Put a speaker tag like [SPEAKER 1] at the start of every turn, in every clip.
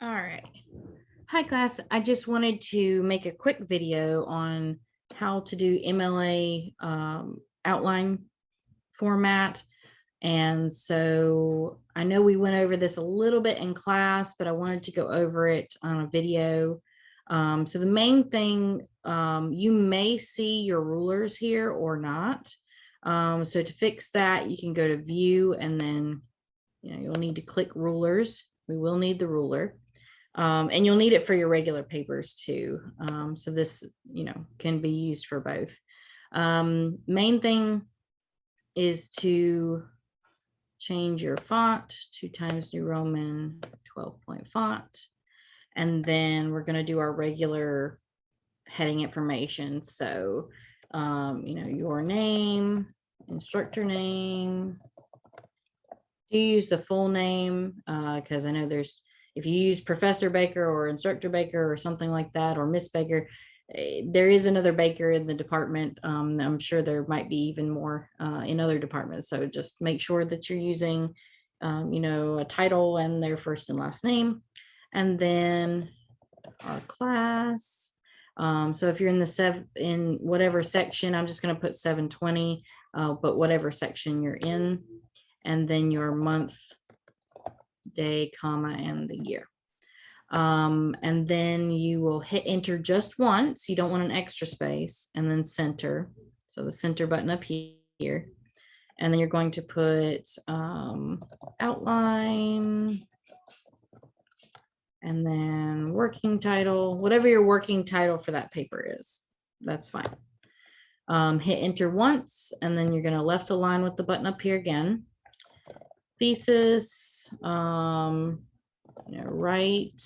[SPEAKER 1] All right. Hi, class. I just wanted to make a quick video on how to do MLA outline format. And so I know we went over this a little bit in class, but I wanted to go over it on a video. So the main thing, you may see your rulers here or not. So to fix that, you can go to view and then you'll need to click rulers. We will need the ruler. And you'll need it for your regular papers too. So this, can be used for both. Main thing is to change your font to Times New Roman 12-point font. And then we're going to do our regular heading information. So, your name, instructor name. Do you use the full name? Because I know if you use Professor Baker or Instructor Baker or something like that, or Miss Baker, there is another Baker in the department. I'm sure there might be even more in other departments. So just make sure that you're using, a title and their first and last name. And then our class. So if you're in whatever section, I'm just going to put 720, but whatever section you're in, and then your month, day, comma, and the year. And then you will hit enter just once. You don't want an extra space, and then center. So the center button up here. And then you're going to put outline, and then working title, whatever your working title for that paper is, that's fine. Hit enter once, and then you're going to left align with the button up here again. Thesis, write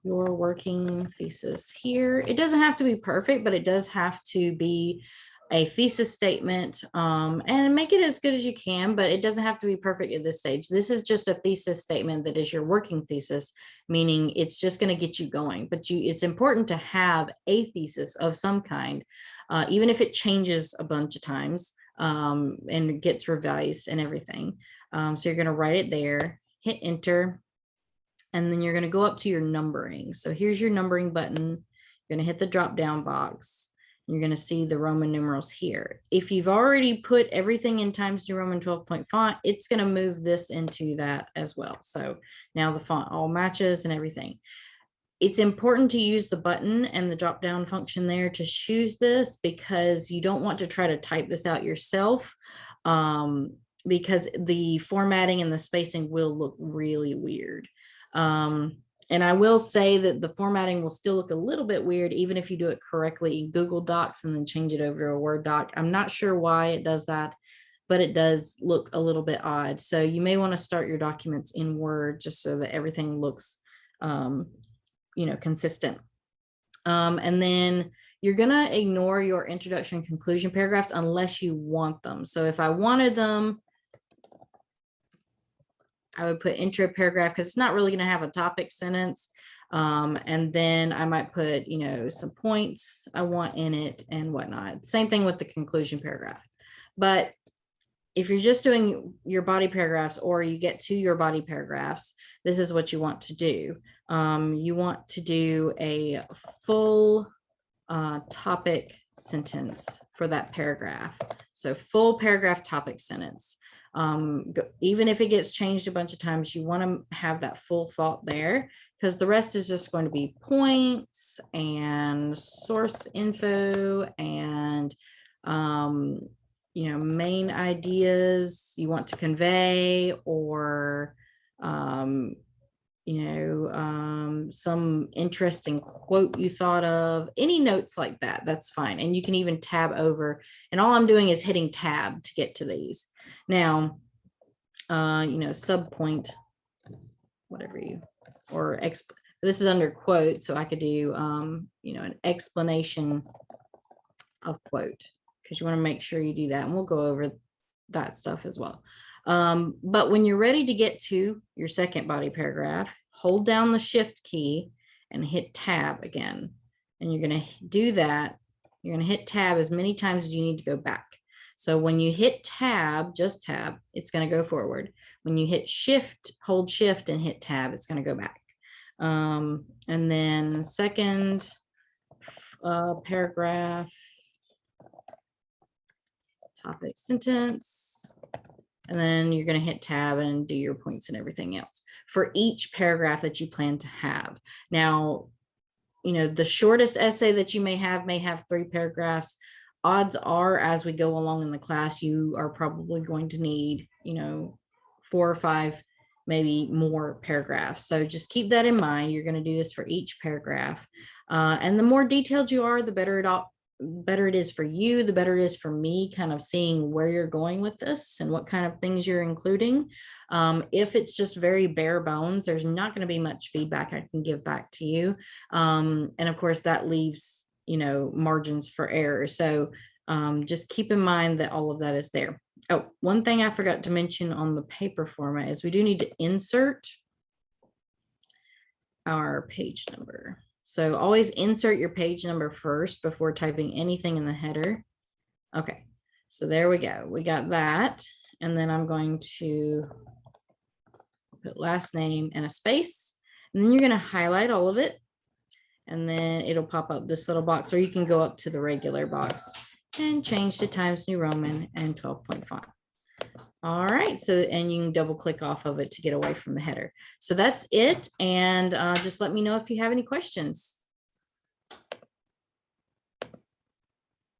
[SPEAKER 1] your working thesis here. It doesn't have to be perfect, but it does have to be a thesis statement, and make it as good as you can, but it doesn't have to be perfect at this stage. This is just a thesis statement that is your working thesis, meaning it's just going to get you going. But it's important to have a thesis of some kind, even if it changes a bunch of times and gets revised and everything. So you're going to write it there, hit enter, and then you're going to go up to your numbering. So here's your numbering button. You're going to hit the drop down box. You're going to see the Roman numerals here. If you've already put everything in Times New Roman 12-point font, it's going to move this into that as well. So now the font all matches and everything. It's important to use the button and the drop down function there to choose this, because you don't want to try to type this out yourself, because the formatting and the spacing will look really weird. And I will say that the formatting will still look a little bit weird, even if you do it correctly in Google Docs and then change it over to a Word doc. I'm not sure why it does that, but it does look a little bit odd. So you may want to start your documents in Word just so that everything looks, consistent. And then you're going to ignore your introduction and conclusion paragraphs unless you want them. So if I wanted them, I would put intro paragraph, because it's not really going to have a topic sentence. And then I might put, some points I want in it and whatnot. Same thing with the conclusion paragraph. But if you're just doing your body paragraphs, or you get to your body paragraphs, this is what you want to do. You want to do a full topic sentence for that paragraph. So full paragraph topic sentence. Even if it gets changed a bunch of times, you want to have that full thought there, because the rest is just going to be points and source info and, main ideas you want to convey, or, some interesting quote you thought of, any notes like that, that's fine. And you can even tab over, and all I'm doing is hitting tab to get to these. Now, sub point, whatever this is under quote. So I could do, an explanation of quote, because you want to make sure you do that. And we'll go over that stuff as well. But when you're ready to get to your second body paragraph, hold down the shift key and hit tab again. And you're going to do that. You're going to hit tab as many times as you need to go back. So when you hit tab, just tab, it's going to go forward. when you hit shift, hold shift and hit tab, it's going to go back. And then the second paragraph, topic, sentence, and then you're going to hit tab and do your points and everything else for each paragraph that you plan to have. Now, you know, the shortest essay that you may have 3 paragraphs. Odds are, as we go along in the class, you are probably going to need, you know, 4 or 5, maybe more paragraphs. So just keep that in mind. You're going to do this for each paragraph. And the more detailed you are, the better it is for you, the better it is for me kind of seeing where you're going with this and what kind of things you're including. If it's just very bare bones, there's not going to be much feedback I can give back to you. And of course that leaves, you know, margins for error. So just keep in mind that all of that is there. Oh, one thing I forgot to mention on the paper format is we do need to insert our page number. So always insert your page number first before typing anything in the header. Okay, so there we go. We got that. And then I'm going to put last name and a space. And then you're going to highlight all of it. And then it'll pop up this little box, or you can go up to the regular box and change to Times New Roman and 12-point font. All right, so, and you can double click off of it to get away from the header. So that's it. And just let me know if you have any questions.